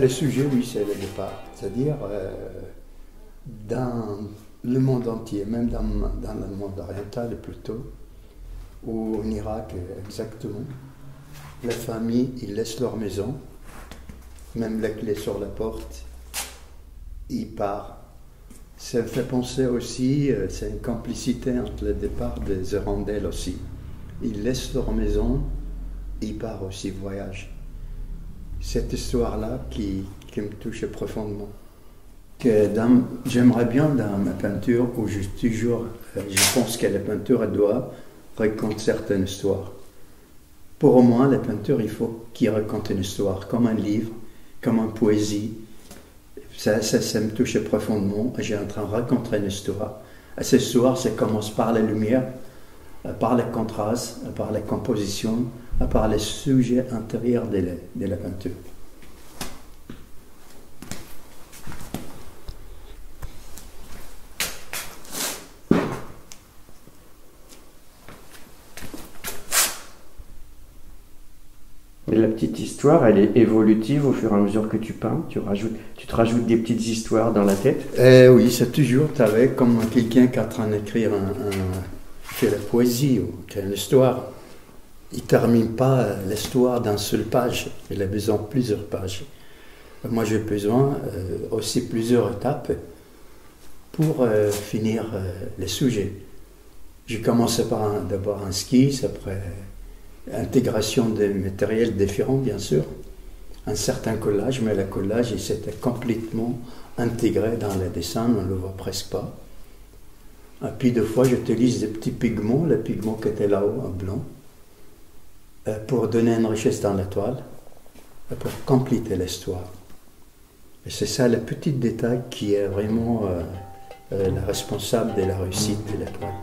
Le sujet, oui, c'est le départ. C'est-à-dire, dans le monde entier, même dans le monde oriental plutôt, ou en Irak exactement, les familles, ils laissent leur maison, même la clé sur la porte, ils partent. Ça me fait penser aussi, c'est une complicité entre le départ des hirondelles aussi. Ils laissent leur maison, ils partent aussi, voyagent. Cette histoire-là qui me touche profondément. J'aimerais bien dans ma peinture, où je pense que la peinture elle doit raconter certaines histoires. Pour moi, la peinture, il faut qu'il raconte une histoire, comme un livre, comme une poésie. Ça me touche profondément. J'ai en train de raconter une histoire. Et cette histoire, ça commence par la lumière, par le contraste, par la composition, par le sujet intérieur de la peinture. Mais la petite histoire, elle est évolutive au fur et à mesure que tu peins. Tu te rajoutes des petites histoires dans la tête. Oui, c'est toujours avec comme quelqu'un qui est en train d'écrire fait la poésie ou qui a une histoire. Il ne termine pas l'histoire d'une seule page. Il a besoin de plusieurs pages. Moi, j'ai besoin aussi plusieurs étapes pour finir le sujet. J'ai commencé par d'abord un esquisse, après intégration de matériels différents, bien sûr, un certain collage, mais le collage, il s'était complètement intégré dans le dessin, on ne le voit presque pas. Et puis, des fois, j'utilise des petits pigments, les pigments qui étaient là-haut, en blanc, pour donner une richesse dans la toile, pour compléter l'histoire. Et c'est ça, le petit détail qui est vraiment le responsable de la réussite de la toile.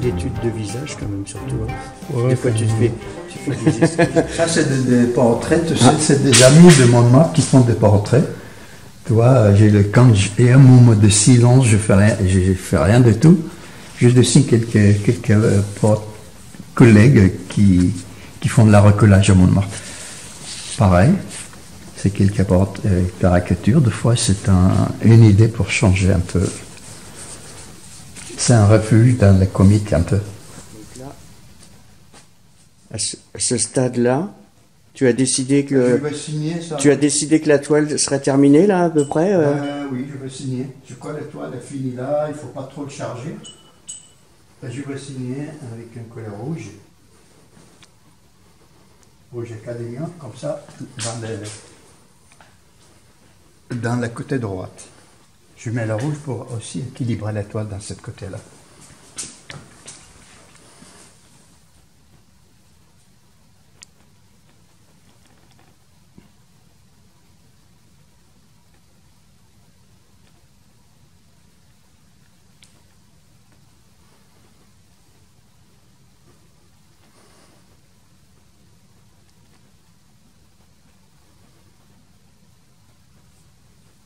D'études de visage quand même sur toi. Ouais, des fois tu fais des esquisses. Ça c'est des portraits, tu sais, c'est des amis de mon marque qui font des portraits. Tu vois, quand j'ai un moment de silence, je fais rien de tout. Je dessine quelques collègues qui font de la recollage à Montmartre. Pareil, c'est quelques caricatures. Des fois, c'est une idée pour changer un peu. C'est un refuge dans le comique un peu. Donc là, à ce stade-là, tu as décidé que Je vais signer ça. tu as décidé que la toile serait terminée là à peu près. Oui, je vais signer. Je crois que la toile est finie là, il ne faut pas trop le charger. Et je vais signer avec un couleur rouge. Rouge académien, comme ça, dans le côté droite. Je mets le rouge pour aussi équilibrer la toile dans ce côté-là.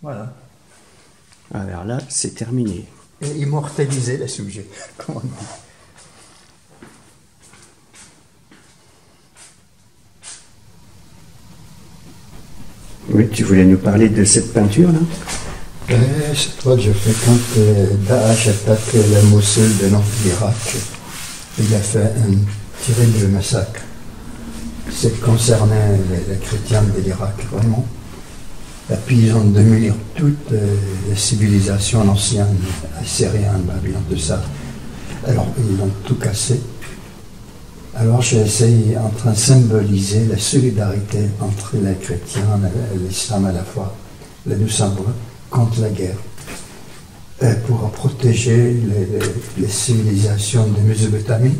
Voilà. Alors là, c'est terminé. Et immortaliser le sujet, comme on dit. Oui, tu voulais nous parler de cette peinture là? Cette toile, je fais quand Daesh attaque la Mossoul de nord de l'Irak. Il a fait un terrible massacre. C'est concernait les chrétiens de l'Irak, vraiment. Et puis ils ont démoli toutes les civilisations anciennes, assyriennes, babylone, tout ça. Alors ils ont tout cassé. Alors j'ai essayé en train de symboliser la solidarité entre les chrétiens et l'islam à la fois, les deux symboles, contre la guerre. Et pour protéger les civilisations de Mésopotamie,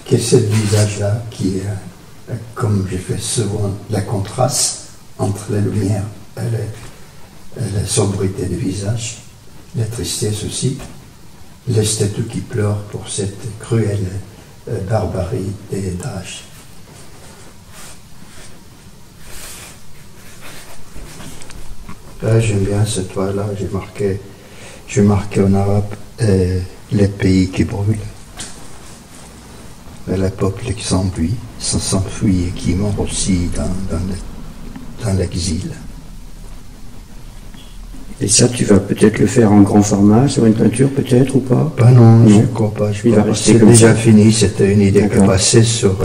qui est ce visage-là qui est, comme j'ai fait souvent, la contraste entre la lumière et la sobriété du visage, la tristesse aussi, les statues qui pleurent pour cette cruelle barbarie des Daesh. J'aime bien cette toile-là, j'ai marqué en arabe les pays qui brûlent, et les peuples qui s'enfuient et qui meurent aussi dans l'exil. Et ça, tu vas peut-être le faire en grand format, sur une peinture peut-être ou pas? Non, je ne crois pas. Il va rester C'est comme déjà ça. fini, c'était une idée qui est D'accord. passée sur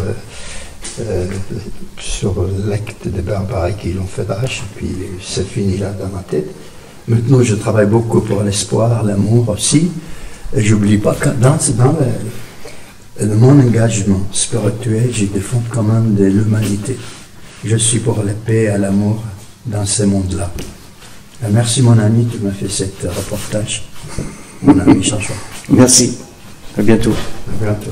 sur l'acte de barbarie qu'ils ont fait d'âge, et puis c'est fini là dans ma tête. Maintenant, je travaille beaucoup pour l'espoir, l'amour aussi. Et j'oublie pas que dans mon engagement spirituel, je défends quand même de l'humanité. Je suis pour la paix et l'amour dans ce monde-là. Merci mon ami, tu m'as fait ce reportage. Mon ami Jean-Jean. Merci. À bientôt. À bientôt.